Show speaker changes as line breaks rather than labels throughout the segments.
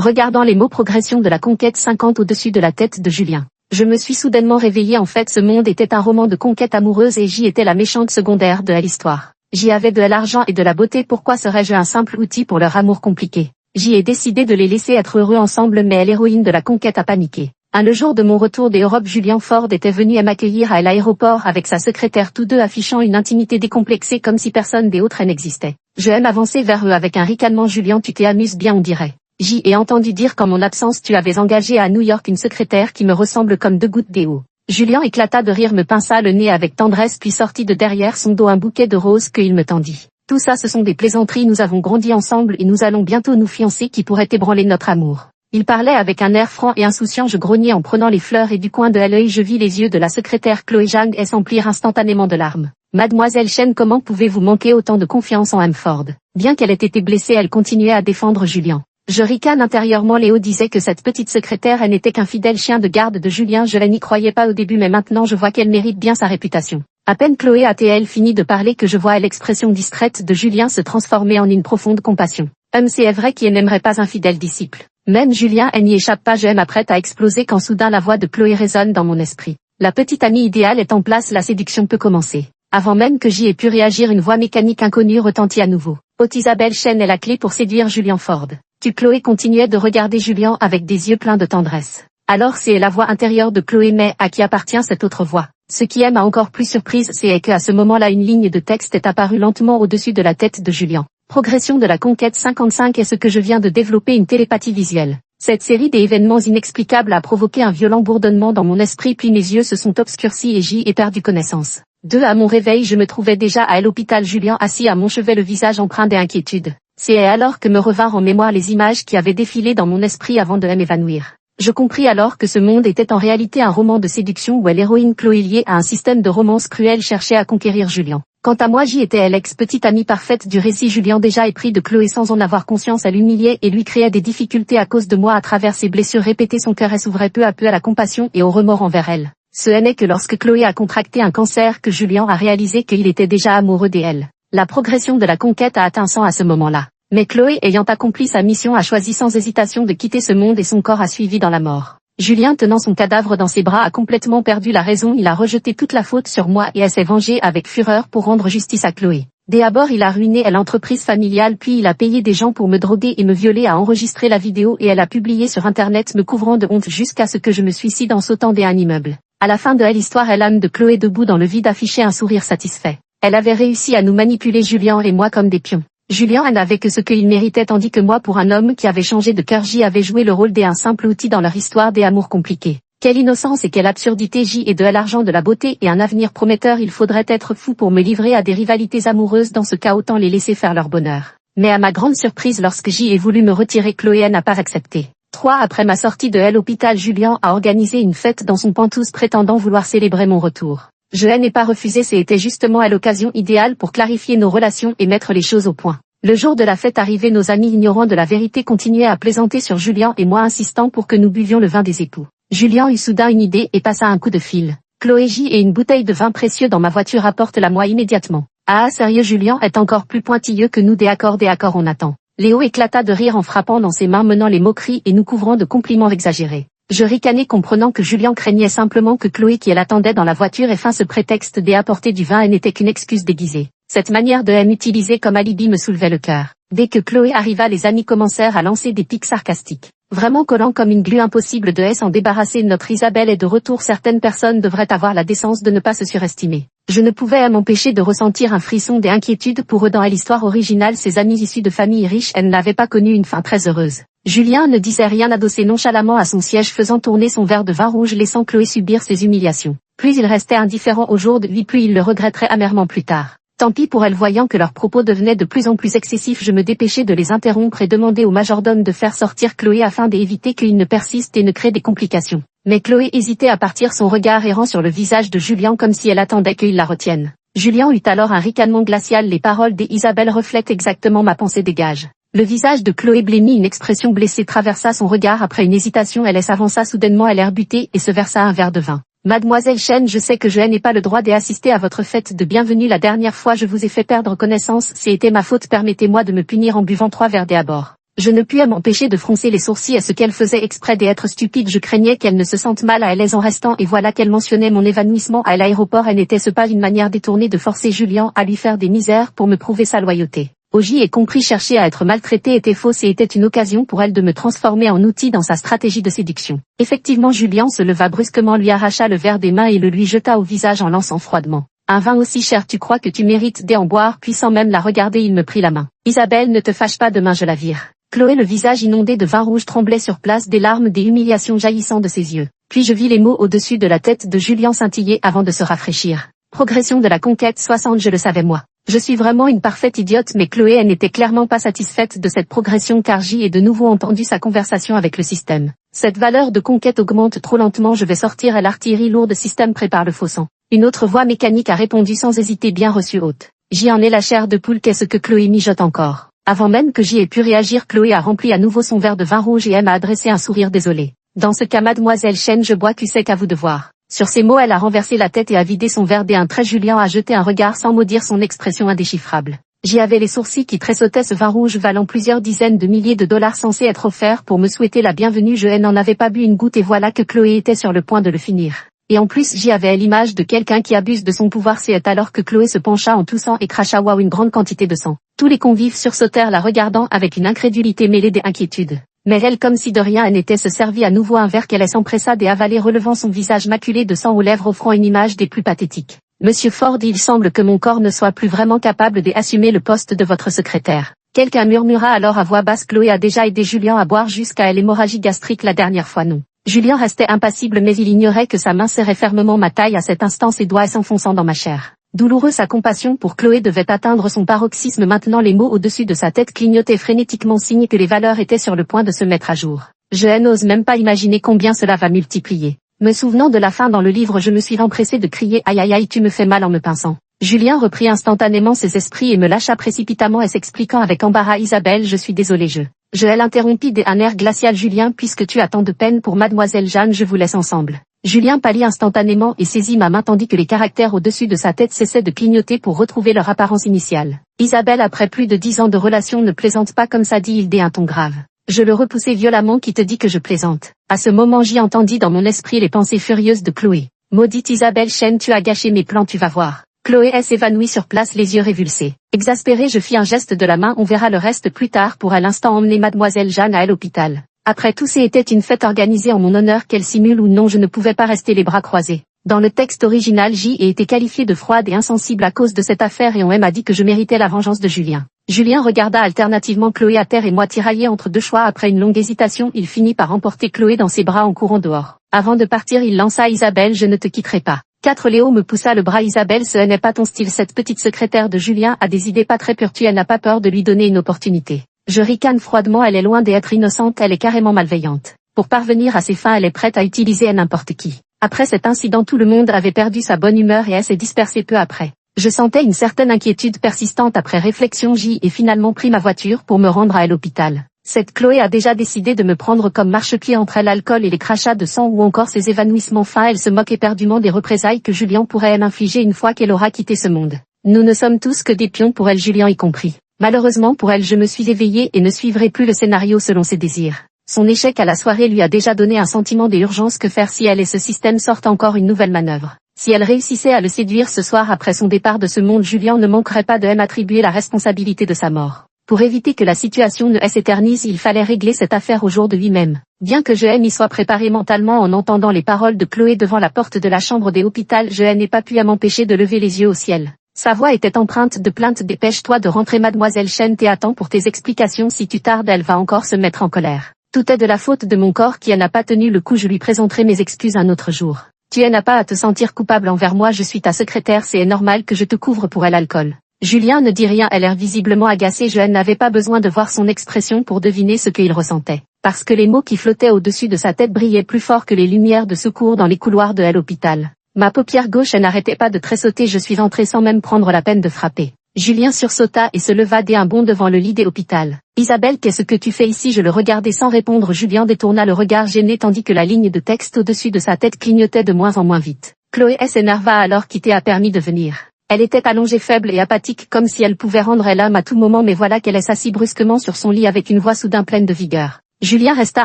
Regardant les mots progression de la conquête 50 au-dessus de la tête de Julien. Je me suis soudainement réveillée, en fait ce monde était un roman de conquête amoureuse et j'y étais la méchante secondaire de l'histoire. J'y avais de l'argent et de la beauté, pourquoi serais-je un simple outil pour leur amour compliqué? J'y ai décidé de les laisser être heureux ensemble, mais l'héroïne de la conquête a paniqué. Le jour de mon retour d'Europe, Julian Ford était venu à m'accueillir à l'aéroport avec sa secrétaire, tous deux affichant une intimité décomplexée comme si personne d'autre n'existait. Je aime avancer vers eux avec un ricanement. Julian, tu t'amuses bien, on dirait. J'y ai entendu dire qu'en mon absence tu avais engagé à New York une secrétaire qui me ressemble comme deux gouttes d'eau. Julian éclata de rire, me pinça le nez avec tendresse puis sortit de derrière son dos un bouquet de roses qu'il me tendit. Tout ça ce sont des plaisanteries, nous avons grandi ensemble et nous allons bientôt nous fiancer, qui pourrait ébranler notre amour. Il parlait avec un air franc et insouciant, je grognais en prenant les fleurs et du coin de l'œil je vis les yeux de la secrétaire Chloé Jang s'emplir instantanément de larmes. Mademoiselle Chen, comment pouvez-vous manquer autant de confiance en M. Ford? Bien qu'elle ait été blessée, elle continuait à défendre Julian. Je ricane intérieurement. Léo disait que cette petite secrétaire, elle n'était qu'un fidèle chien de garde de Julien. Je n'y croyais pas au début, mais maintenant je vois qu'elle mérite bien sa réputation. À peine Chloé a-t-elle fini de parler que je vois l'expression discrète de Julien se transformer en une profonde compassion. C'est vrai qui n'aimerait pas un fidèle disciple. Même Julien, elle n'y échappe pas. Je m'apprête à exploser quand soudain la voix de Chloé résonne dans mon esprit. La petite amie idéale est en place, la séduction peut commencer. Avant même que j'y ai pu réagir, une voix mécanique inconnue retentit à nouveau. Haute Isabelle Chen est la clé pour séduire Julian Ford. Chloé continuait de regarder Julien avec des yeux pleins de tendresse. Alors c'est la voix intérieure de Chloé, mais à qui appartient cette autre voix? Ce qui m'a encore plus surprise, c'est qu'à ce moment-là une ligne de texte est apparue lentement au-dessus de la tête de Julien. Progression de la conquête 55 est ce que je viens de développer, une télépathie visuelle. Cette série d'événements inexplicables a provoqué un violent bourdonnement dans mon esprit, puis mes yeux se sont obscurcis et j'y ai perdu connaissance. À mon réveil, je me trouvais déjà à l'hôpital, Julien assis à mon chevet, le visage empreint d'inquiétude. C'est alors que me revinrent en mémoire les images qui avaient défilé dans mon esprit avant de m'évanouir. Je compris alors que ce monde était en réalité un roman de séduction où l'héroïne Chloé, liée à un système de romance cruel, cherchait à conquérir Julien. Quant à moi, j'y étais l'ex-petite amie parfaite du récit. Julien, déjà épris de Chloé sans en avoir conscience, elle l'humiliait et lui créait des difficultés à cause de moi. À travers ses blessures répétées, son cœur s'ouvrait peu à peu à la compassion et au remords envers elle. Ce n'est que lorsque Chloé a contracté un cancer que Julien a réalisé qu'il était déjà amoureux d'elle. La progression de la conquête a atteint 100 à ce moment-là. Mais Chloé, ayant accompli sa mission, a choisi sans hésitation de quitter ce monde et son corps a suivi dans la mort. Julien, tenant son cadavre dans ses bras, a complètement perdu la raison. Il a rejeté toute la faute sur moi et elle s'est vengée avec fureur pour rendre justice à Chloé. D'abord il a ruiné l'entreprise familiale, puis il a payé des gens pour me droguer et me violer, a enregistré la vidéo et elle a publié sur internet, me couvrant de honte jusqu'à ce que je me suicide en sautant d'un immeuble. À la fin de l'histoire, l'âme de Chloé, debout dans le vide, affichait un sourire satisfait. Elle avait réussi à nous manipuler, Julien et moi, comme des pions. Julien n'avait que ce qu'il méritait, tandis que moi, pour un homme qui avait changé de cœur, j'y avais joué le rôle d'un simple outil dans leur histoire des amours compliqués. Quelle innocence et quelle absurdité! J'y ai de l'argent, de la beauté et un avenir prometteur. Il faudrait être fou pour me livrer à des rivalités amoureuses. Dans ce cas, autant les laisser faire leur bonheur. Mais à ma grande surprise, lorsque j'y ai voulu me retirer, Chloé n'a pas accepté. 3 après ma sortie de l'hôpital, Julien a organisé une fête dans son penthouse prétendant vouloir célébrer mon retour. Je n'ai pas refusé, c'était justement à l'occasion idéale pour clarifier nos relations et mettre les choses au point. Le jour de la fête arrivé, nos amis ignorants de la vérité continuaient à plaisanter sur Julien et moi, insistant pour que nous buvions le vin des époux. Julien eut soudain une idée et passa un coup de fil. Chloé, j'ai une bouteille de vin précieux dans ma voiture, apporte-la-moi immédiatement. Ah sérieux, Julien est encore plus pointilleux que nous. D'accord, on attend. Léo éclata de rire en frappant dans ses mains, menant les moqueries et nous couvrant de compliments exagérés. Je ricanai, comprenant que Julien craignait simplement que Chloé, qui l'attendait dans la voiture, ait faim. Ce prétexte d'apporter du vin n'était qu'une excuse déguisée. Cette manière de m'utiliser comme alibi me soulevait le cœur. Dès que Chloé arriva, les amis commencèrent à lancer des pics sarcastiques. Vraiment collant comme une glue, impossible de s'en débarrasser. Notre Isabelle est de retour. Certaines personnes devraient avoir la décence de ne pas se surestimer. Je ne pouvais m'empêcher de ressentir un frisson d'inquiétude pour eux. Dans l'histoire originale, ses amis issus de familles riches, elle n'avait pas connu une fin très heureuse. Julien ne disait rien, adossé nonchalamment à son siège, faisant tourner son verre de vin rouge, laissant Chloé subir ses humiliations. Plus il restait indifférent au jour de vie, plus il le regretterait amèrement plus tard. Tant pis pour elle. Voyant que leurs propos devenaient de plus en plus excessifs, je me dépêchai de les interrompre et demandai au majordome de faire sortir Chloé afin d'éviter qu'il ne persiste et ne crée des complications. Mais Chloé hésitait à partir, son regard errant sur le visage de Julien comme si elle attendait qu'il la retienne. Julien eut alors un ricanement glacial. Les paroles d'Isabelle reflètent exactement ma pensée, dégage. Le visage de Chloé blêmit, une expression blessée traversa son regard. Après une hésitation, elle s'avança soudainement, l'air buté, et se versa un verre de vin. Mademoiselle Chen, je sais que je n'ai pas le droit d'assister à votre fête de bienvenue. La dernière fois je vous ai fait perdre connaissance, c'était ma faute. Permettez-moi de me punir en buvant 3 verres d'abord. Je ne pus m'empêcher de froncer les sourcils à ce qu'elle faisait exprès d'être stupide. Je craignais qu'elle ne se sente mal à l'aise en restant et voilà qu'elle mentionnait mon évanouissement à l'aéroport. Et n'était-ce pas une manière détournée de forcer Julien à lui faire des misères pour me prouver sa loyauté? Oji et compris chercher à être maltraitée était fausse et était une occasion pour elle de me transformer en outil dans sa stratégie de séduction. Effectivement, Julien se leva brusquement, lui arracha le verre des mains et le lui jeta au visage en lançant froidement: un vin aussi cher, tu crois que tu mérites d'en boire? Puis sans même la regarder, il me prit la main. Isabelle, ne te fâche pas, demain je la vire. Chloé, le visage inondé de vin rouge, tremblait sur place, des larmes, des humiliations jaillissant de ses yeux. Puis je vis les mots au-dessus de la tête de Julien scintiller avant de se rafraîchir. Progression de la conquête 60, je le savais moi. Je suis vraiment une parfaite idiote, mais Chloé, elle n'était clairement pas satisfaite de cette progression car j'ai de nouveau entendu sa conversation avec le système. Cette valeur de conquête augmente trop lentement, je vais sortir à l'artillerie lourde, système prépare le faux sang. Une autre voix mécanique a répondu sans hésiter, bien reçu hôte. J'y en ai la chair de poule, qu'est-ce que Chloé mijote encore? Avant même que j'y ai pu réagir, Chloé a rempli à nouveau son verre de vin rouge et elle m'a adressé un sourire désolé. Dans ce cas, mademoiselle Chen, je bois, tu sais qu'à vous de voir. Sur ces mots, elle a renversé la tête et a vidé son verre d'un trait. Julien a jeté un regard sans mot dire son expression indéchiffrable. J'y avais les sourcils qui tressautaient, ce vin rouge valant plusieurs dizaines de milliers de dollars censé être offert pour me souhaiter la bienvenue. Je n'en avais pas bu une goutte et voilà que Chloé était sur le point de le finir. Et en plus j'y avais l'image de quelqu'un qui abuse de son pouvoir. C'est alors que Chloé se pencha en toussant et cracha waouh une grande quantité de sang. Tous les convives sursautèrent la regardant avec une incrédulité mêlée d'inquiétude. Mais elle, comme si de rien n'était, se servit à nouveau un verre qu'elle s'empressa d'avaler, relevant son visage maculé de sang aux lèvres, offrant une image des plus pathétiques. Monsieur Ford, il semble que mon corps ne soit plus vraiment capable d'assumer le poste de votre secrétaire. Quelqu'un murmura alors à voix basse: Chloé a déjà aidé Julien à boire jusqu'à l'hémorragie gastrique la dernière fois, non. Julien restait impassible mais il ignorait que sa main serrait fermement ma taille à cet instant, ses doigts s'enfonçant dans ma chair. Douloureux, sa compassion pour Chloé devait atteindre son paroxysme maintenant. Les mots au-dessus de sa tête clignotaient frénétiquement, signe que les valeurs étaient sur le point de se mettre à jour. Je n'ose même pas imaginer combien cela va multiplier. Me souvenant de la fin dans le livre, je me suis empressé de crier: aïe aïe aïe, tu me fais mal en me pinçant. Julien reprit instantanément ses esprits et me lâcha précipitamment et s'expliquant avec embarras: Isabelle, je suis désolé, je l'interrompis d'un air glacial. Julien, puisque tu as tant de peine pour mademoiselle Jeanne, je vous laisse ensemble. Julien pâlit instantanément et saisit ma main tandis que les caractères au-dessus de sa tête cessaient de clignoter pour retrouver leur apparence initiale. Isabelle, après plus de 10 ans de relation, ne plaisante pas comme ça, dit-il d'un ton grave. Je le repoussai violemment. Qui te dit que je plaisante? À ce moment j'y entendis dans mon esprit les pensées furieuses de Chloé. Maudite Isabelle Chen, tu as gâché mes plans, tu vas voir. Chloé s'évanouit sur place, les yeux révulsés. Exaspéré, je fis un geste de la main: on verra le reste plus tard, pour à l'instant emmener mademoiselle Jeanne à l'hôpital. Après tout, c'était une fête organisée en mon honneur, qu'elle simule ou non, je ne pouvais pas rester les bras croisés. Dans le texte original, J ai été qualifiée de froide et insensible à cause de cette affaire et on m'a dit que je méritais la vengeance de Julien. Julien regarda alternativement Chloé à terre et moi tiraillé entre deux choix. Après une longue hésitation, il finit par emporter Chloé dans ses bras en courant dehors. Avant de partir, il lança: Isabelle, je ne te quitterai pas. 4 Léo me poussa le bras. Isabelle, ce n'est pas ton style. Cette petite secrétaire de Julien a des idées pas très pures, tu n'a pas peur de lui donner une opportunité. Je ricane froidement: elle est loin d'être innocente, elle est carrément malveillante. Pour parvenir à ses fins, elle est prête à utiliser n'importe qui. Après cet incident, tout le monde avait perdu sa bonne humeur et elle s'est dispersée peu après. Je sentais une certaine inquiétude persistante. Après réflexion, j'y ai finalement pris ma voiture pour me rendre à l'hôpital. Cette Chloé a déjà décidé de me prendre comme marchepied entre l'alcool et les crachats de sang ou encore ses évanouissements. Elle se moque éperdument des représailles que Julien pourrait m'infliger une fois qu'elle aura quitté ce monde. Nous ne sommes tous que des pions pour elle, Julien y compris. Malheureusement pour elle, je me suis éveillée et ne suivrai plus le scénario selon ses désirs. Son échec à la soirée lui a déjà donné un sentiment d'urgence. Que faire si elle et ce système sortent encore une nouvelle manœuvre? Si elle réussissait à le séduire ce soir après son départ de ce monde, Julien ne manquerait pas de m'attribuer la responsabilité de sa mort. Pour éviter que la situation ne s'éternise, il fallait régler cette affaire au jour de lui-même. Bien que je m'y soit préparé mentalement en entendant les paroles de Chloé devant la porte de la chambre des hôpitaux, je n'ai pas pu m'empêcher de lever les yeux au ciel. Sa voix était empreinte de plainte: dépêche-toi de rentrer mademoiselle Chen, t'attends pour tes explications, si tu tardes elle va encore se mettre en colère. Tout est de la faute de mon corps qui n'a pas tenu le coup, je lui présenterai mes excuses un autre jour. Tu n'as pas à te sentir coupable envers moi, je suis ta secrétaire, c'est normal que je te couvre pour l'alcool. Julien ne dit rien, elle a l'air visiblement agacée. Je n'avais pas besoin de voir son expression pour deviner ce qu'il ressentait. Parce que les mots qui flottaient au-dessus de sa tête brillaient plus fort que les lumières de secours dans les couloirs de l'hôpital. Ma paupière gauche n'arrêtait pas de tressauter, je suis entrée sans même prendre la peine de frapper. Julien sursauta et se leva d'un bond devant le lit des hôpital. Isabelle, qu'est-ce que tu fais ici? Je le regardais sans répondre. Julien détourna le regard gêné tandis que la ligne de texte au-dessus de sa tête clignotait de moins en moins vite. Chloé s'énerva alors: qui t'a permis de venir? Elle était allongée faible et apathique comme si elle pouvait rendre l'âme à tout moment, mais voilà qu'elle s'assit brusquement sur son lit avec une voix soudain pleine de vigueur. Julien resta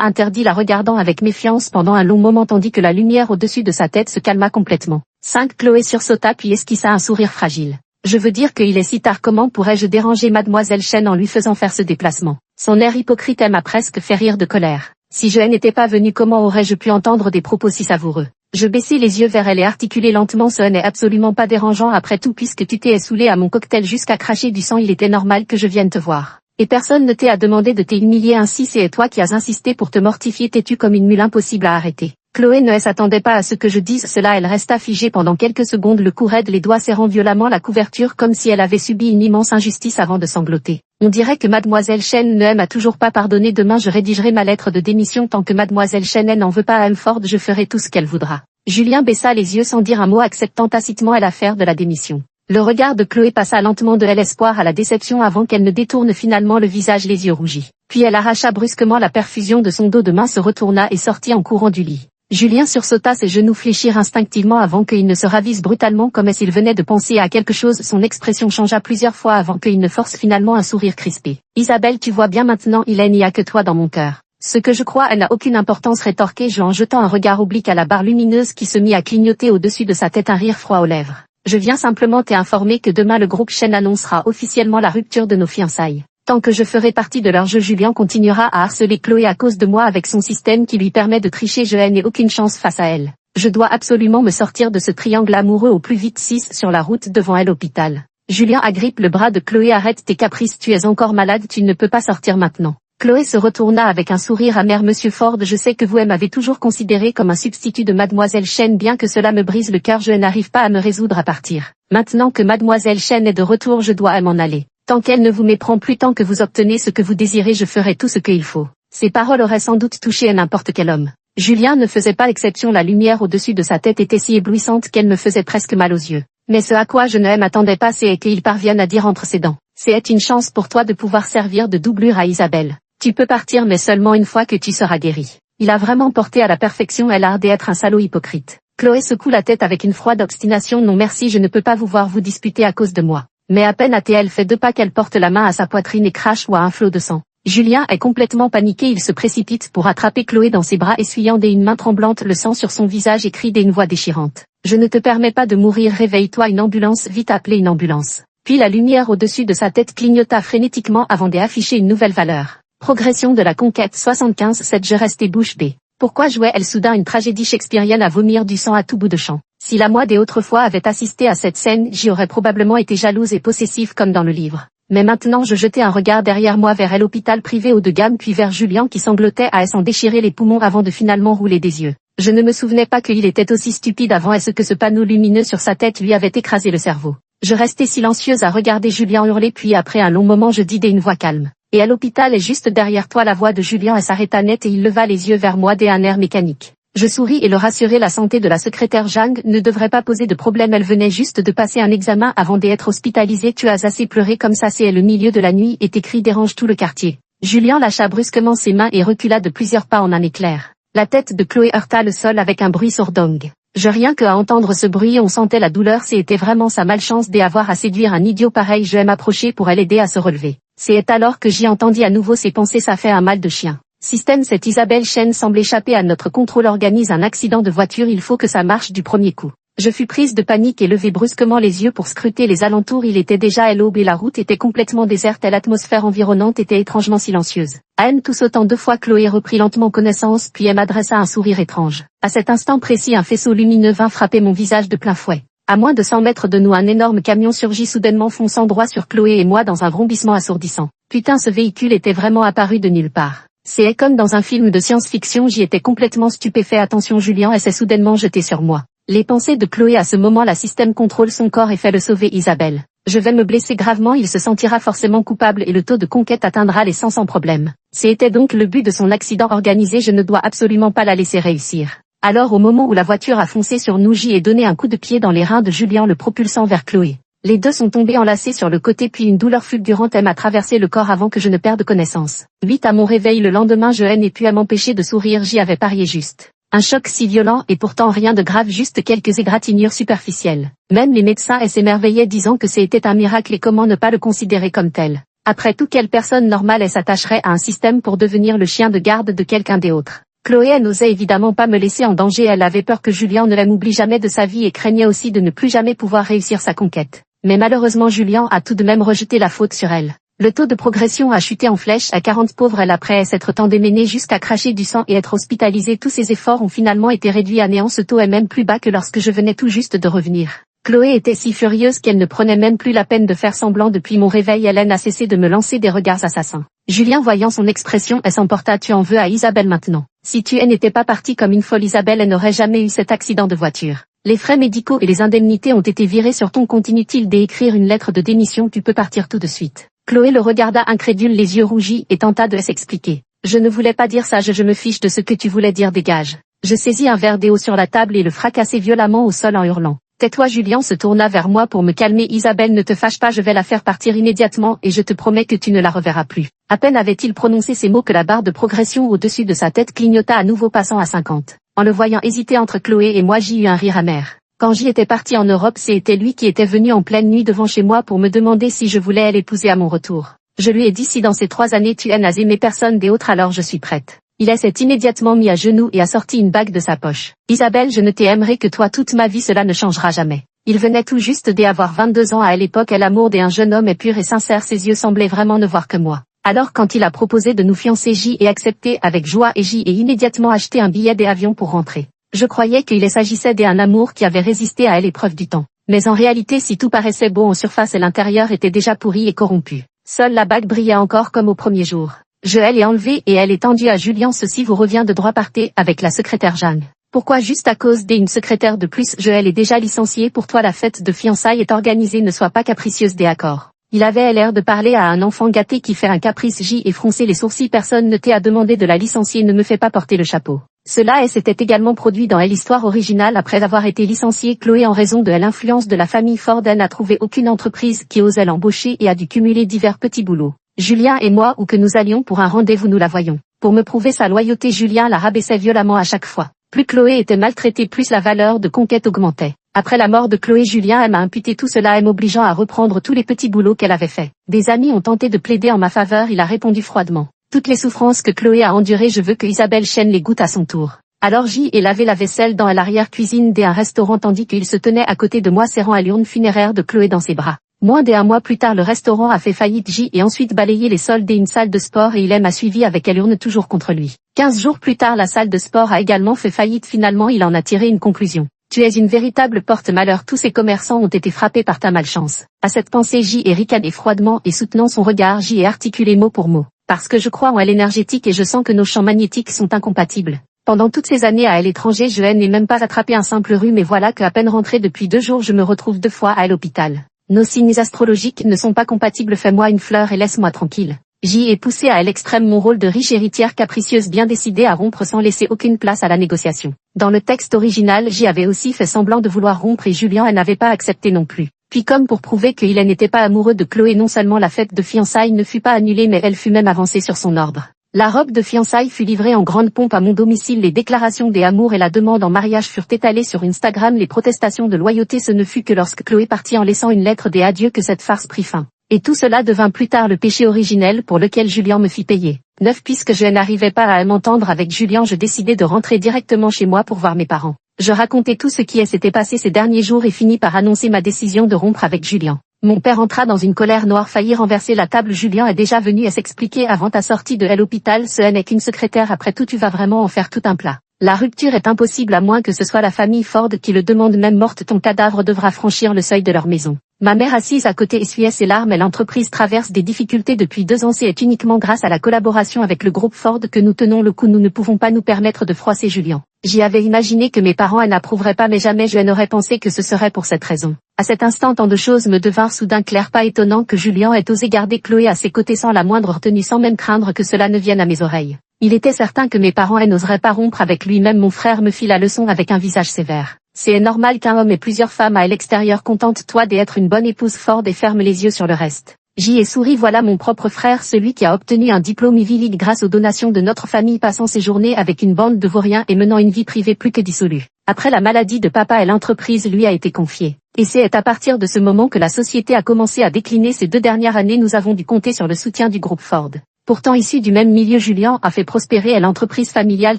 interdit, la regardant avec méfiance pendant un long moment tandis que la lumière au-dessus de sa tête se calma complètement. 5. Chloé sursauta puis esquissa un sourire fragile. Je veux dire qu'il est si tard, comment pourrais-je déranger mademoiselle Chen en lui faisant faire ce déplacement? Son air hypocrite m'a presque fait rire de colère. Si je n'étais pas venu, comment aurais-je pu entendre des propos si savoureux? Je baissai les yeux vers elle et articulai lentement, ce n'est absolument pas dérangeant après tout, puisque tu t'es saoulé à mon cocktail jusqu'à cracher du sang, il était normal que je vienne te voir. Et personne ne t'a demandé de t'humilier ainsi, c'est toi qui as insisté pour te mortifier, t'es-tu comme une mule impossible à arrêter. Chloé ne s'attendait pas à ce que je dise cela, elle resta figée pendant quelques secondes, le cou raide, les doigts serrant violemment la couverture comme si elle avait subi une immense injustice avant de sangloter. On dirait que mademoiselle Chen ne m'a toujours pas pardonné, demain je rédigerai ma lettre de démission, tant que mademoiselle Chen n'en veut pas à Hemford, je ferai tout ce qu'elle voudra. Julien baissa les yeux sans dire un mot, acceptant tacitement l'affaire de la démission. Le regard de Chloé passa lentement de l'espoir à la déception avant qu'elle ne détourne finalement le visage, les yeux rougis. Puis elle arracha brusquement la perfusion de son dos de main, se retourna et sortit en courant du lit. Julien sursauta, ses genoux fléchirent instinctivement avant qu'il ne se ravise brutalement comme s'il venait de penser à quelque chose. Son expression changea plusieurs fois avant qu'il ne force finalement un sourire crispé. Isabelle, tu vois bien maintenant, il n'y a que toi dans mon cœur. Ce que je crois, elle n'a aucune importance, rétorquai-je en jetant un regard oblique à la barre lumineuse qui se mit à clignoter au-dessus de sa tête, un rire froid aux lèvres. Je viens simplement t'informer que demain le groupe Chen annoncera officiellement la rupture de nos fiançailles. Tant que je ferai partie de leur jeu, Julien continuera à harceler Chloé à cause de moi avec son système qui lui permet de tricher, je n'ai aucune chance face à elle. Je dois absolument me sortir de ce triangle amoureux au plus vite. 6. Sur la route devant elle, l'hôpital. Julien agrippe le bras de Chloé, arrête tes caprices, tu es encore malade, tu ne peux pas sortir maintenant. Chloé se retourna avec un sourire amer. Monsieur Ford, je sais que vous m'avez toujours considéré comme un substitut de mademoiselle Chen, bien que cela me brise le cœur, je n'arrive pas à me résoudre à partir. Maintenant que mademoiselle Chen est de retour, je dois m'en aller. Tant qu'elle ne vous méprend plus, tant que vous obtenez ce que vous désirez, je ferai tout ce qu'il faut. Ces paroles auraient sans doute touché n'importe quel homme. Julien ne faisait pas exception, la lumière au-dessus de sa tête était si éblouissante qu'elle me faisait presque mal aux yeux. Mais ce à quoi je ne m'attendais pas, c'est qu'il parvienne à dire entre ses dents. C'est une chance pour toi de pouvoir servir de doublure à Isabelle. Tu peux partir, mais seulement une fois que tu seras guéri. Il a vraiment porté à la perfection, elle ardait être un salaud hypocrite. Chloé secoue la tête avec une froide obstination. Non merci, je ne peux pas vous voir vous disputer à cause de moi. Mais à peine a-t-elle fait 2 pas qu'elle porte la main à sa poitrine et crache ou à un flot de sang. Julien est complètement paniqué, il se précipite pour attraper Chloé dans ses bras, essuyant d'une main tremblante le sang sur son visage et crie d'une voix déchirante. Je ne te permets pas de mourir, réveille-toi, une ambulance, vite appeler une ambulance. Puis la lumière au-dessus de sa tête clignota frénétiquement avant d'afficher une nouvelle valeur. Progression de la conquête 75-7. Je restais bouche bée. Pourquoi jouait-elle soudain une tragédie shakespearienne à vomir du sang à tout bout de champ? Si la moi des autrefois avait assisté à cette scène, j'y aurais probablement été jalouse et possessive comme dans le livre. Mais maintenant je jetai un regard derrière moi vers l'hôpital privé haut de gamme, puis vers Julien qui sanglotait à s'en déchirer les poumons avant de finalement rouler des yeux. Je ne me souvenais pas qu'il était aussi stupide avant et ce que ce panneau lumineux sur sa tête lui avait écrasé le cerveau. Je restai silencieuse à regarder Julien hurler, puis après un long moment je dis d'une voix calme. Et à l'hôpital est juste derrière toi. La voix de Julien s'arrêta net et il leva les yeux vers moi d'un air mécanique. Je souris et le rassurai, la santé de la secrétaire Zhang ne devrait pas poser de problème, elle venait juste de passer un examen avant d'être hospitalisée. Tu as assez pleuré comme ça, c'est le milieu de la nuit et tes cris dérangent tout le quartier. Julien lâcha brusquement ses mains et recula de plusieurs pas en un éclair. La tête de Chloé heurta le sol avec un bruit sourdong. Rien que à entendre ce bruit on sentait la douleur, c'était vraiment sa malchance d'avoir à séduire un idiot pareil. Je m'approcher pour l'aider à se relever. C'est alors que j'y entendis à nouveau ces pensées, ça fait un mal de chien. Système, cette Isabelle Chen semble échapper à notre contrôle, organise un accident de voiture, il faut que ça marche du premier coup. Je fus prise de panique et levai brusquement les yeux pour scruter les alentours, il était déjà l'aube et la route était complètement déserte et l'atmosphère environnante était étrangement silencieuse. Anne tout sautant 2 fois, Chloé reprit lentement connaissance puis elle m'adressa un sourire étrange. À cet instant précis un faisceau lumineux vint frapper mon visage de plein fouet. À moins de 100 mètres de nous un énorme camion surgit soudainement fonçant droit sur Chloé et moi dans un vrombissement assourdissant. Putain, ce véhicule était vraiment apparu de nulle part. C'est comme dans un film de science-fiction, j'y étais complètement stupéfait. Attention, Julien s'est soudainement jeté sur moi. Les pensées de Chloé à ce moment, la système contrôle son corps et fait le sauver Isabelle. Je vais me blesser gravement, il se sentira forcément coupable et le taux de conquête atteindra les 100 sans problème. C'était donc le but de son accident organisé, je ne dois absolument pas la laisser réussir. Alors au moment où la voiture a foncé sur nous, j'y ai donné un coup de pied dans les reins de Julien, le propulsant vers Chloé. Les deux sont tombés enlacés sur le côté, puis une douleur fulgurante m'a traversé le corps avant que je ne perde connaissance. 8 à mon réveil le lendemain, je n'ai pu m'empêcher de sourire, j'y avais parié juste. Un choc si violent et pourtant rien de grave, juste quelques égratignures superficielles. Même les médecins s'émerveillaient disant que c'était un miracle et comment ne pas le considérer comme tel. Après tout, quelle personne normale s'attacherait à un système pour devenir le chien de garde de quelqu'un d'autre? Chloé n'osait évidemment pas me laisser en danger, elle avait peur que Julien ne m'oublie jamais de sa vie et craignait aussi de ne plus jamais pouvoir réussir sa conquête. Mais malheureusement Julien a tout de même rejeté la faute sur elle. Le taux de progression a chuté en flèche à 40, pauvre elle, après s'être tant démenée jusqu'à cracher du sang et être hospitalisée. Tous ses efforts ont finalement été réduits à néant, ce taux est même plus bas que lorsque je venais tout juste de revenir. Chloé était si furieuse qu'elle ne prenait même plus la peine de faire semblant. Depuis mon réveil, Hélène a cessé de me lancer des regards assassins. Julien, voyant son expression, s'emporta. Tu en veux à Isabelle maintenant? Si tu n'étais pas partie comme une folle, Isabelle n'aurait jamais eu cet accident de voiture. Les frais médicaux et les indemnités ont été virés sur ton compte. Inutile d'écrire une lettre de démission, tu peux partir tout de suite. Chloé le regarda incrédule, les yeux rougis, et tenta de s'expliquer. Je ne voulais pas dire ça, je me fiche de ce que tu voulais dire, dégage. Je saisis un verre d'eau sur la table et le fracassai violemment au sol en hurlant. Tais-toi. Julien se tourna vers moi pour me calmer. Isabelle, ne te fâche pas, je vais la faire partir immédiatement et je te promets que tu ne la reverras plus. À peine avait-il prononcé ces mots que la barre de progression au-dessus de sa tête clignota à nouveau, passant à 50. En le voyant hésiter entre Chloé et moi, j'y eus un rire amer. Quand j'y étais partie en Europe, c'était lui qui était venu en pleine nuit devant chez moi pour me demander si je voulais l'épouser à mon retour. Je lui ai dit, si dans ces 3 années tu n'as aimé personne d'autre, alors je suis prête. Il s'est immédiatement mis à genoux et a sorti une bague de sa poche. Isabelle, je ne t'aimerai que toi toute ma vie, cela ne changera jamais. Il venait tout juste d'avoir 22 ans à l'époque, l'amour d'un jeune homme est pur et sincère, ses yeux semblaient vraiment ne voir que moi. Alors quand il a proposé de nous fiancer, j'y ai accepté avec joie et j'y ai immédiatement acheté un billet d'avion pour rentrer. Je croyais qu'il s'agissait d'un amour qui avait résisté à l'épreuve du temps. Mais en réalité, si tout paraissait beau en surface, l'intérieur était déjà pourri et corrompu. Seule la bague brillait encore comme au premier jour. Je l'ai enlevée et elle est tendue à Julien. Ceci vous revient de droit, partez avec la secrétaire Jeanne. Pourquoi juste à cause d'une secrétaire de plus? Je l'ai déjà licenciée pour toi, la fête de fiançailles est organisée, ne sois pas capricieuse des accords. Il avait l'air de parler à un enfant gâté qui fait un caprice. J'y ai froncé les sourcils. Personne ne t'a demandé de la licencier, ne me fais pas porter le chapeau. Cela s'était également produit dans l'histoire originale. Après avoir été licenciée, Chloé, en raison de l'influence de la famille Ford, n'a trouvé aucune entreprise qui osait l'embaucher et a dû cumuler divers petits boulots. Julien et moi, où que nous allions pour un rendez-vous, nous la voyons. Pour me prouver sa loyauté, Julien la rabaissait violemment à chaque fois. Plus Chloé était maltraitée, plus la valeur de conquête augmentait. Après la mort de Chloé, Julien m'a imputé tout cela, m'obligeant à reprendre tous les petits boulots qu'elle avait faits. Des amis ont tenté de plaider en ma faveur, il a répondu froidement. Toutes les souffrances que Chloé a endurées, je veux que Isabelle chaîne les gouttes à son tour. Alors j'y ai lavé la vaisselle dans l'arrière-cuisine d'un restaurant tandis qu'il se tenait à côté de moi serrant à l'urne funéraire de Chloé dans ses bras. Moins d'1 mois plus tard, le restaurant a fait faillite. J'y ai ensuite balayé les sols d'une salle de sport et il m'a suivi avec l'urne toujours contre lui. 15 jours plus tard, la salle de sport a également fait faillite. Finalement, il en a tiré une conclusion. Tu es une véritable porte-malheur. Tous ces commerçants ont été frappés par ta malchance. À cette pensée, j'y ai ricané froidement et soutenant son regard, j'y ai articulé mot pour mot. Parce que je crois en l'énergétique et je sens que nos champs magnétiques sont incompatibles. Pendant toutes ces années à l'étranger, je n'ai même pas attrapé un simple rhume et voilà qu'à peine rentré depuis 2 jours, je me retrouve 2 fois à l'hôpital. Nos signes astrologiques ne sont pas compatibles, fais-moi une fleur et laisse-moi tranquille. J'y ai poussé à l'extrême mon rôle de riche héritière capricieuse, bien décidée à rompre sans laisser aucune place à la négociation. Dans le texte original, j'y avais aussi fait semblant de vouloir rompre et Julien n'avait pas accepté non plus. Puis comme pour prouver qu'il n'était pas amoureux de Chloé, non seulement la fête de fiançailles ne fut pas annulée mais elle fut même avancée sur son ordre. La robe de fiançailles fut livrée en grande pompe à mon domicile, les déclarations d'amour et la demande en mariage furent étalées sur Instagram, les protestations de loyauté, ce ne fut que lorsque Chloé partit en laissant une lettre d'adieu que cette farce prit fin. Et tout cela devint plus tard le péché originel pour lequel Julien me fit payer. 9 Puisque je n'arrivais pas à m'entendre avec Julien, je décidai de rentrer directement chez moi pour voir mes parents. Je racontai tout ce qui s'était passé ces derniers jours et finis par annoncer ma décision de rompre avec Julien. Mon père entra dans une colère noire, faillit renverser la table. Julien est déjà venu à s'expliquer avant ta sortie de l'hôpital, ce n'est qu'une secrétaire, après tout tu vas vraiment en faire tout un plat. La rupture est impossible à moins que ce soit la famille Ford qui le demande, même morte ton cadavre devra franchir le seuil de leur maison. Ma mère assise à côté essuyait ses larmes, l'entreprise traverse des difficultés depuis 2 ans, c'est uniquement grâce à la collaboration avec le groupe Ford que nous tenons le coup, nous ne pouvons pas nous permettre de froisser Julien. J'y avais imaginé que mes parents n'approuveraient pas mais jamais je n'aurais pensé que ce serait pour cette raison. À cet instant tant de choses me devinrent soudain claires, pas étonnant que Julien ait osé garder Chloé à ses côtés sans la moindre retenue, sans même craindre que cela ne vienne à mes oreilles. Il était certain que mes parents n'oseraient pas rompre avec lui, même mon frère me fit la leçon avec un visage sévère. C'est normal qu'un homme ait plusieurs femmes à l'extérieur, contente-toi d'être une bonne épouse Ford et ferme les yeux sur le reste. J'y ai souri. Voilà mon propre frère, celui qui a obtenu un diplôme Ivy League grâce aux donations de notre famille, passant ses journées avec une bande de vauriens et menant une vie privée plus que dissolue. Après la maladie de papa, l'entreprise lui a été confiée. Et c'est à partir de ce moment que la société a commencé à décliner. Ces 2 dernières années, nous avons dû compter sur le soutien du groupe Ford. Pourtant issu du même milieu, Julien a fait prospérer l'entreprise familiale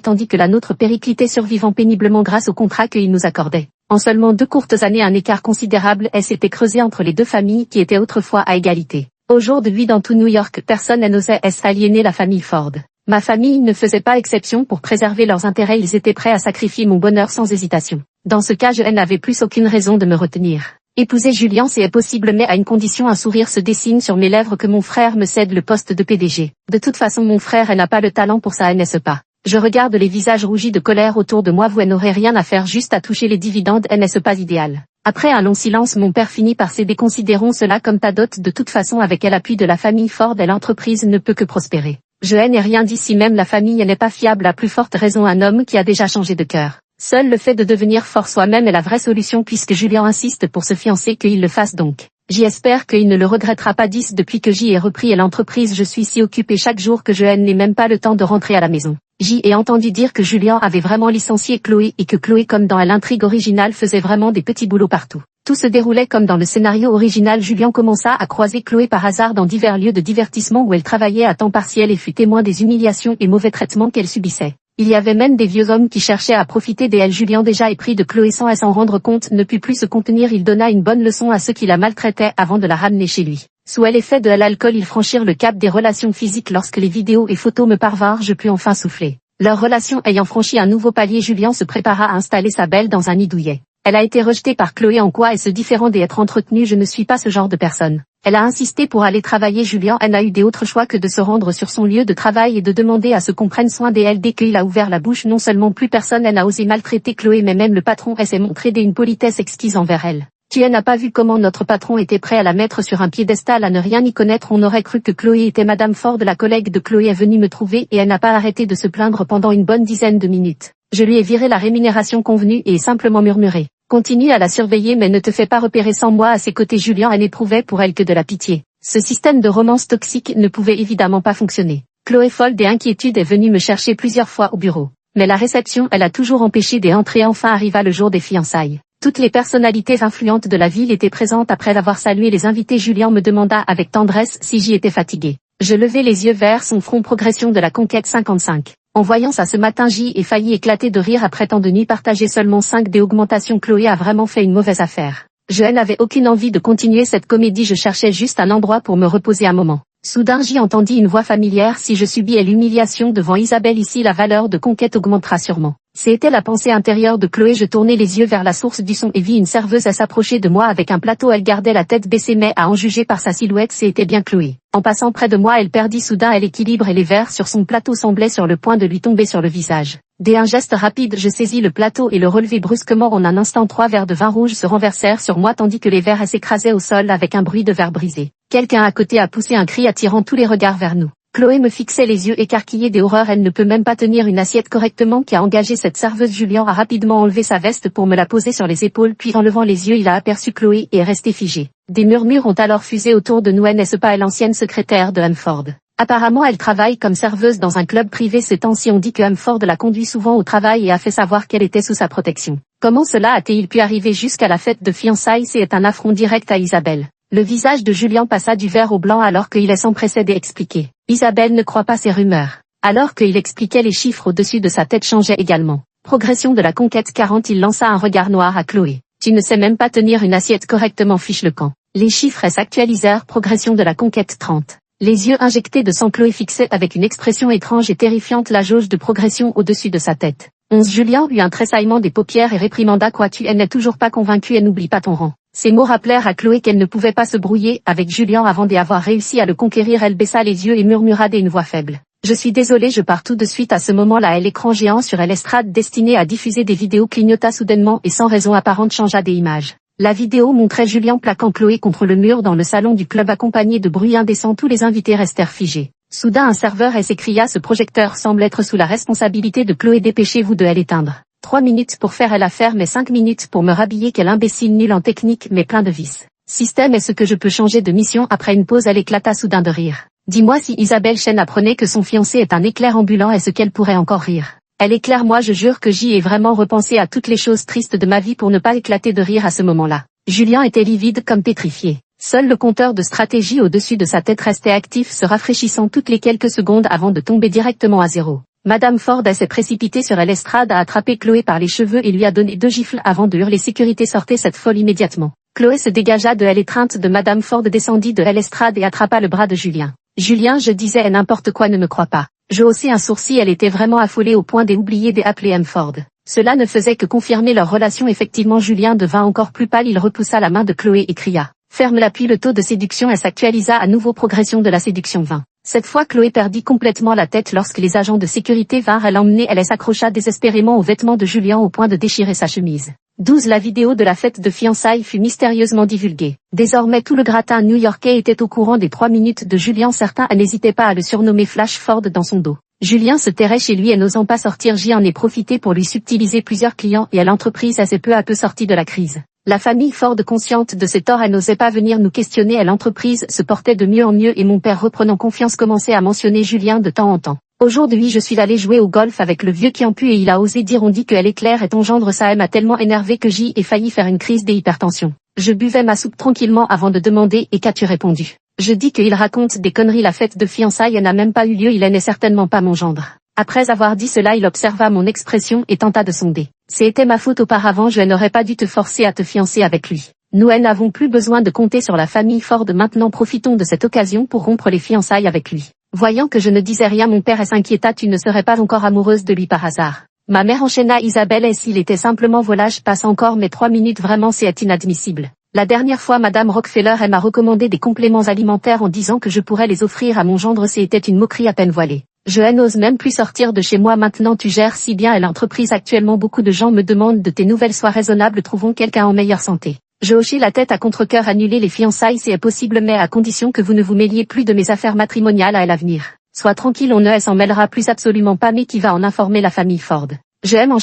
tandis que la nôtre périclitait, survivant péniblement grâce au contrat qu'il nous accordait. En seulement 2 courtes années, un écart considérable s'était creusé entre les 2 familles qui étaient autrefois à égalité. Aujourd'hui, dans tout New York, personne n'osait aliéner la famille Ford. Ma famille ne faisait pas exception. Pour préserver leurs intérêts, ils étaient prêts à sacrifier mon bonheur sans hésitation. Dans ce cas, je n'avais plus aucune raison de me retenir. Épouser Julien, c'est possible, mais à une condition. Un sourire se dessine sur mes lèvres: que mon frère me cède le poste de PDG. De toute façon, mon frère n'a pas le talent pour ça, n'est-ce pas? Je regarde les visages rougis de colère autour de moi. Vous n'aurez rien à faire, juste à toucher les dividendes, n'est-ce pas idéal? Après un long silence, mon père finit par céder. Considérons cela comme ta dot. De toute façon, avec l'appui de la famille Ford, l'entreprise ne peut que prospérer. Je n'ai rien dit. Si même la famille n'est pas fiable, à plus forte raison un homme qui a déjà changé de cœur. Seul le fait de devenir fort soi-même est la vraie solution, puisque Julien insiste pour se fiancer, qu'il le fasse donc. J'espère qu'il ne le regrettera pas. 10 Depuis que j'y ai repris l'entreprise, je suis si occupé chaque jour que je n'ai même pas le temps de rentrer à la maison. J'y ai entendu dire que Julien avait vraiment licencié Chloé et que Chloé, comme dans l'intrigue originale, faisait vraiment des petits boulots partout. Tout se déroulait comme dans le scénario original. Julien commença à croiser Chloé par hasard dans divers lieux de divertissement où elle travaillait à temps partiel et fut témoin des humiliations et mauvais traitements qu'elle subissait. Il y avait même des vieux hommes qui cherchaient à profiter d'elle. Julien, déjà épris de Chloé sans s'en rendre compte, ne put plus se contenir. Il donna une bonne leçon à ceux qui la maltraitaient avant de la ramener chez lui. Sous l'effet de l'alcool, ils franchirent le cap des relations physiques. Lorsque les vidéos et photos me parvinrent, je pus enfin souffler. Leur relation ayant franchi un nouveau palier, Julien se prépara à installer sa belle dans un nid douillet. Elle a été rejetée par Chloé. En quoi est-ce différent d'être entretenue? Je ne suis pas ce genre de personne. Elle a insisté pour aller travailler. Julien n'a eu d'autre choix que de se rendre sur son lieu de travail et de demander à ce qu'on prenne soin d'elle. Dès qu'il a ouvert la bouche, non seulement plus personne n'a osé maltraiter Chloé, mais même le patron s'est montré d'une politesse exquise envers elle. Tu n'as pas vu comment notre patron était prêt à la mettre sur un piédestal, à ne rien y connaître? On aurait cru que Chloé était Madame Ford. La collègue de Chloé est venue me trouver et elle n'a pas arrêté de se plaindre pendant une bonne dizaine de minutes. Je lui ai viré la rémunération convenue et simplement murmuré: continue à la surveiller, mais ne te fais pas repérer. Sans moi à ses côtés, Julien n'éprouvait pour elle que de la pitié. Ce système de romance toxique ne pouvait évidemment pas fonctionner. Chloé, folle d'inquiétude, est venue me chercher plusieurs fois au bureau. Mais la réception, elle a toujours empêché d'entrer. Enfin arriva le jour des fiançailles. Toutes les personnalités influentes de la ville étaient présentes. Après avoir salué les invités, Julien me demanda avec tendresse si j'y étais fatigué. Je levai les yeux vers son front. Progression de la conquête 55. En voyant ça ce matin, j'y ai failli éclater de rire. Après tant de nuits partagées, seulement 5 d'augmentation. Chloé a vraiment fait une mauvaise affaire. Je n'avais aucune envie de continuer cette comédie. Je cherchais juste un endroit pour me reposer un moment. Soudain j'y entendis une voix familière: si je subis l'humiliation devant Isabelle ici, la valeur de conquête augmentera sûrement. C'était la pensée intérieure de Chloé. Je tournai les yeux vers la source du son et vis une serveuse s'approcher de moi avec un plateau. Elle gardait la tête baissée, mais à en juger par sa silhouette, c'était bien Chloé. En passant près de moi, elle perdit soudain l'équilibre et les verres sur son plateau semblaient sur le point de lui tomber sur le visage. D'un geste rapide, je saisis le plateau et le relevai brusquement. En un instant, 3 verres de vin rouge se renversèrent sur moi tandis que les verres s'écrasaient au sol avec un bruit de verre brisé. Quelqu'un à côté a poussé un cri attirant tous les regards vers nous. Chloé me fixait les yeux écarquillés d'horreur. Elle ne peut même pas tenir une assiette correctement. Qui a engagé cette serveuse? Julien a rapidement enlevé sa veste pour me la poser sur les épaules, puis en levant les yeux, il a aperçu Chloé et est resté figé. Des murmures ont alors fusé autour de nous. N'est-ce pas l'ancienne secrétaire de Ford? Apparemment elle travaille comme serveuse dans un club privé. Ces temps-ci on dit que Ford la conduit souvent au travail et a fait savoir qu'elle était sous sa protection. Comment cela a-t-il pu arriver jusqu'à la fête de fiançailles? C'est un affront direct à Isabelle. Le visage de Julien passa du vert au blanc alors qu'il s'empressait d'expliquer. Isabelle ne croit pas ces rumeurs. Alors qu'il expliquait, les chiffres au-dessus de sa tête changeaient également. Progression de la conquête 40. Il lança un regard noir à Chloé. Tu ne sais même pas tenir une assiette correctement, fiche le camp. Les chiffres s'actualisèrent. Progression de la conquête 30. Les yeux injectés de sang, Chloé fixait avec une expression étrange et terrifiante la jauge de progression au-dessus de sa tête. 11. Julien eut un tressaillement des paupières et réprimanda: quoi, tu n'es toujours pas convaincu et n'oublie pas ton rang. Ces mots rappelèrent à Chloé qu'elle ne pouvait pas se brouiller avec Julien avant d'avoir réussi à le conquérir. Elle baissa les yeux et murmura d'une voix faible: je suis désolée, je pars tout de suite. À ce moment-là, l'écran géant sur l'estrade destiné à diffuser des vidéos clignota soudainement et sans raison apparente changea des images. La vidéo montrait Julien plaquant Chloé contre le mur dans le salon du club accompagné de bruits indécents. Tous les invités restèrent figés. Soudain un serveur s'écria: ce projecteur semble être sous la responsabilité de Chloé, dépêchez-vous de l'éteindre. 3 minutes pour faire l'affaire mais 5 minutes pour me rhabiller. Quel imbécile nul en technique mais plein de vices. Système, est-ce que je peux changer de mission? Après une pause, elle éclata soudain de rire. Dis-moi, si Isabelle Chen apprenait que son fiancé est un éclair ambulant, est-ce qu'elle pourrait encore rire? Elle éclaire, moi je jure que j'y ai vraiment repensé à toutes les choses tristes de ma vie pour ne pas éclater de rire à ce moment-là. Julien était livide comme pétrifié. Seul le compteur de stratégie au-dessus de sa tête restait actif, se rafraîchissant toutes les quelques secondes avant de tomber directement à zéro. Madame Ford s'est précipitée sur l'estrade, a attrapé Chloé par les cheveux et lui a donné 2 gifles avant de hurler sécurité, sortez cette folle immédiatement. Chloé se dégagea de l'étreinte de Madame Ford, descendit de l'estrade et attrapa le bras de Julien. Julien, je disais n'importe quoi, ne me crois pas. Je haussai un sourcil, elle était vraiment affolée au point d'oublier d'appeler M. Ford. Cela ne faisait que confirmer leur relation. Effectivement, Julien devint encore plus pâle, il repoussa la main de Chloé et cria. Ferme-la. Puis le taux de séduction s'actualisa à nouveau, progression de la séduction 20. Cette fois Chloé perdit complètement la tête lorsque les agents de sécurité vinrent l'emmener. Elle s'accrocha désespérément aux vêtements de Julien au point de déchirer sa chemise. 12. La vidéo de la fête de fiançailles fut mystérieusement divulguée. Désormais tout le gratin new-yorkais était au courant des 3 minutes de Julien. Certains n'hésitaient pas à le surnommer Flash Ford dans son dos. Julien se terrait chez lui et n'osant pas sortir, j'y en ai profité pour lui subtiliser plusieurs clients et à l'entreprise s'est peu à peu sortie de la crise. La famille Ford, consciente de ses torts, elle n'osait pas venir nous questionner et l'entreprise se portait de mieux en mieux et mon père, reprenant confiance, commençait à mentionner Julien de temps en temps. Aujourd'hui je suis allé jouer au golf avec le vieux qui en pue et il a osé dire on dit que elle est claire et ton gendre ça m'a tellement énervé que j'y ai failli faire une crise d'hypertension. Je buvais ma soupe tranquillement avant de demander et qu'as-tu répondu? Je dis qu'il raconte des conneries, la fête de fiançailles n'a même pas eu lieu, il n'est certainement pas mon gendre. Après avoir dit cela, il observa mon expression et tenta de sonder. C'était ma faute auparavant, je n'aurais pas dû te forcer à te fiancer avec lui. Nous n'avons plus besoin de compter sur la famille Ford maintenant, profitons de cette occasion pour rompre les fiançailles avec lui. Voyant que je ne disais rien, mon père s'inquiéta, tu ne serais pas encore amoureuse de lui par hasard? Ma mère enchaîna, Isabelle, et s'il était simplement volage, passe encore mes 3 minutes, vraiment c'est inadmissible. La dernière fois Madame Rockefeller m'a recommandé des compléments alimentaires en disant que je pourrais les offrir à mon gendre, c'était une moquerie à peine voilée. Je n'ose même plus sortir de chez moi maintenant, tu gères si bien l'entreprise actuellement, beaucoup de gens me demandent de tes nouvelles, sois raisonnable, trouvons quelqu'un en meilleure santé. Je hochai la tête à contre-cœur, annuler les fiançailles c'est possible mais à condition que vous ne vous mêliez plus de mes affaires matrimoniales à l'avenir. Sois tranquille, on ne s'en mêlera plus absolument pas, mais qui va en informer la famille Ford? Je aime en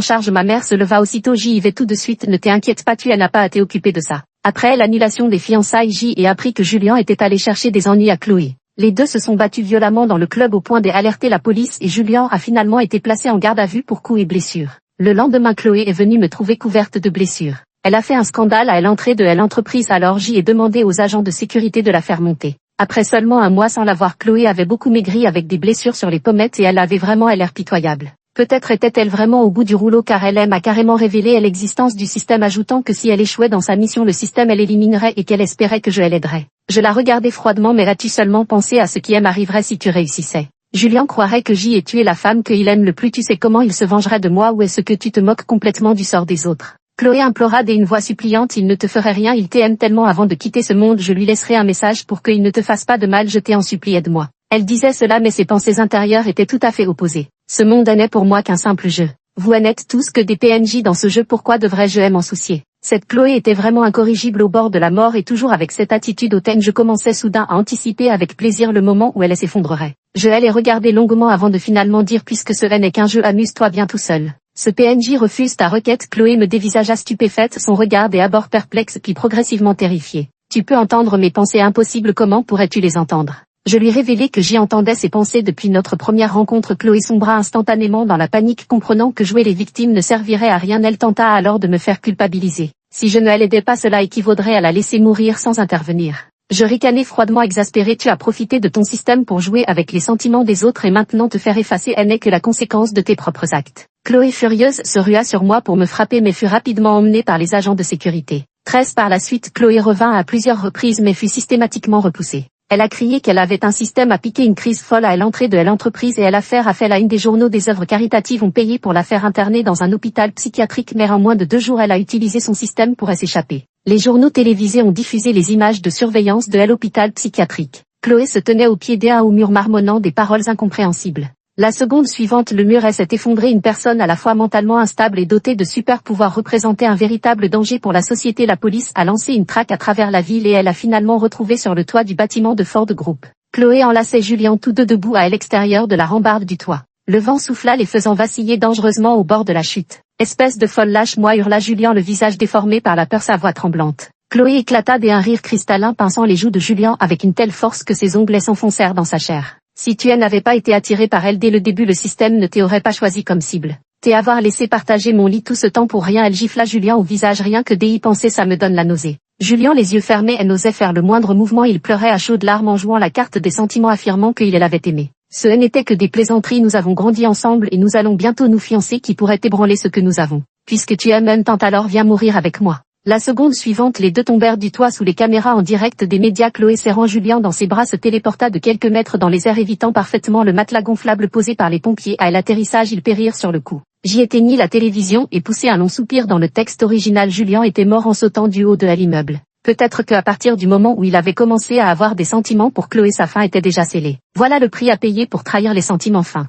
charge, ma mère se leva aussitôt, j'y vais tout de suite, ne t'inquiète pas, tu n'as pas à t'occuper de ça. Après l'annulation des fiançailles, j'y ai appris que Julien était allé chercher des ennuis à Chloé. Les deux se sont battus violemment dans le club au point d'alerter la police et Julien a finalement été placé en garde à vue pour coups et blessures. Le lendemain, Chloé est venue me trouver couverte de blessures. Elle a fait un scandale à l'entrée de l'entreprise, alors j'y ai demandé aux agents de sécurité de la faire monter. Après seulement 1 mois sans la voir, Chloé avait beaucoup maigri avec des blessures sur les pommettes et elle avait vraiment l'air pitoyable. Peut-être était-elle vraiment au bout du rouleau car elle m'a carrément révélé l'existence du système, ajoutant que si elle échouait dans sa mission le système elle éliminerait et qu'elle espérait que je l'aiderais. Je la regardais froidement, mais as-tu seulement pensé à ce qui m'arriverait si tu réussissais? Julien croirait que j'y ai tué la femme qu'il aime le plus, tu sais comment il se vengerait de moi ou est-ce que tu te moques complètement du sort des autres? Chloé implora d'une voix suppliante, il ne te ferait rien, il t'aime tellement, avant de quitter ce monde je lui laisserai un message pour qu'il ne te fasse pas de mal, je t'en supplie, aide-moi. Elle disait cela mais ses pensées intérieures étaient tout à fait opposées. Ce monde n'est pour moi qu'un simple jeu. Vous n'êtes tous que des PNJ dans ce jeu, pourquoi devrais-je m'en soucier? Cette Chloé était vraiment incorrigible au bord de la mort et toujours avec cette attitude hautaine, je commençais soudain à anticiper avec plaisir le moment où elle s'effondrerait. Je allais regarder longuement avant de finalement dire puisque ce n'est qu'un jeu, amuse-toi bien tout seul. Ce PNJ refuse ta requête. Chloé me dévisagea stupéfaite, son regard d'abord perplexe puis progressivement terrifié. Tu peux entendre mes pensées, impossible, comment pourrais-tu les entendre? Je lui révélai que j'y entendais ses pensées depuis notre première rencontre. Chloé sombra instantanément dans la panique, comprenant que jouer les victimes ne servirait à rien. Elle tenta alors de me faire culpabiliser. Si je ne l'aidais pas, cela équivaudrait à la laisser mourir sans intervenir. Je ricanai froidement, exaspéré. Tu as profité de ton système pour jouer avec les sentiments des autres et maintenant te faire effacer n'est que la conséquence de tes propres actes. Chloé, furieuse, se rua sur moi pour me frapper mais fut rapidement emmenée par les agents de sécurité. 13. Par la suite, Chloé revint à plusieurs reprises mais fut systématiquement repoussée. Elle a crié qu'elle avait un système à piquer, une crise folle à l'entrée de l'entreprise et elle a fait la une des journaux. Des œuvres caritatives ont payé pour la faire interner dans un hôpital psychiatrique mais en moins de 2 jours elle a utilisé son système pour s'échapper. Les journaux télévisés ont diffusé les images de surveillance de l'hôpital psychiatrique. Chloé se tenait au pied d'un mur marmonnant des paroles incompréhensibles. La seconde suivante, le mur s'est effondré. Une personne à la fois mentalement instable et dotée de super pouvoirs représentait un véritable danger pour la société. La police a lancé une traque à travers la ville et elle a finalement retrouvé sur le toit du bâtiment de Ford Group. Chloé enlaçait Julien tous deux debout à l'extérieur de la rambarde du toit. Le vent souffla, les faisant vaciller dangereusement au bord de la chute. Espèce de folle, lâche-moi, hurla Julien, le visage déformé par la peur, sa voix tremblante. Chloé éclata d'un rire cristallin pinçant les joues de Julien avec une telle force que ses onglets s'enfoncèrent dans sa chair. Si tu n'avais pas été attiré par elle dès le début, le système ne t'aurait pas choisi comme cible. Avoir laissé partager mon lit tout ce temps pour rien. Elle gifla Julien au visage. Rien que d'y penser, ça me donne la nausée. Julien, les yeux fermés, elle n'osait faire le moindre mouvement. Il pleurait à chaudes larmes en jouant la carte des sentiments, affirmant qu'il l'avait aimé. Ce n'était que des plaisanteries. Nous avons grandi ensemble et nous allons bientôt nous fiancer. Qui pourrait ébranler ce que nous avons? Puisque tu aimes même tant, alors viens mourir avec moi. La seconde suivante, les deux tombèrent du toit sous les caméras en direct des médias. Chloé, serrant Julien dans ses bras, se téléporta de quelques mètres dans les airs, évitant parfaitement le matelas gonflable posé par les pompiers. À l'atterrissage, ils périrent sur le coup. J'y éteignis la télévision et poussai un long soupir. Dans le texte original, Julien était mort en sautant du haut de l'immeuble. Peut-être qu'à partir du moment où il avait commencé à avoir des sentiments pour Chloé, sa fin était déjà scellée. Voilà le prix à payer pour trahir les sentiments fins.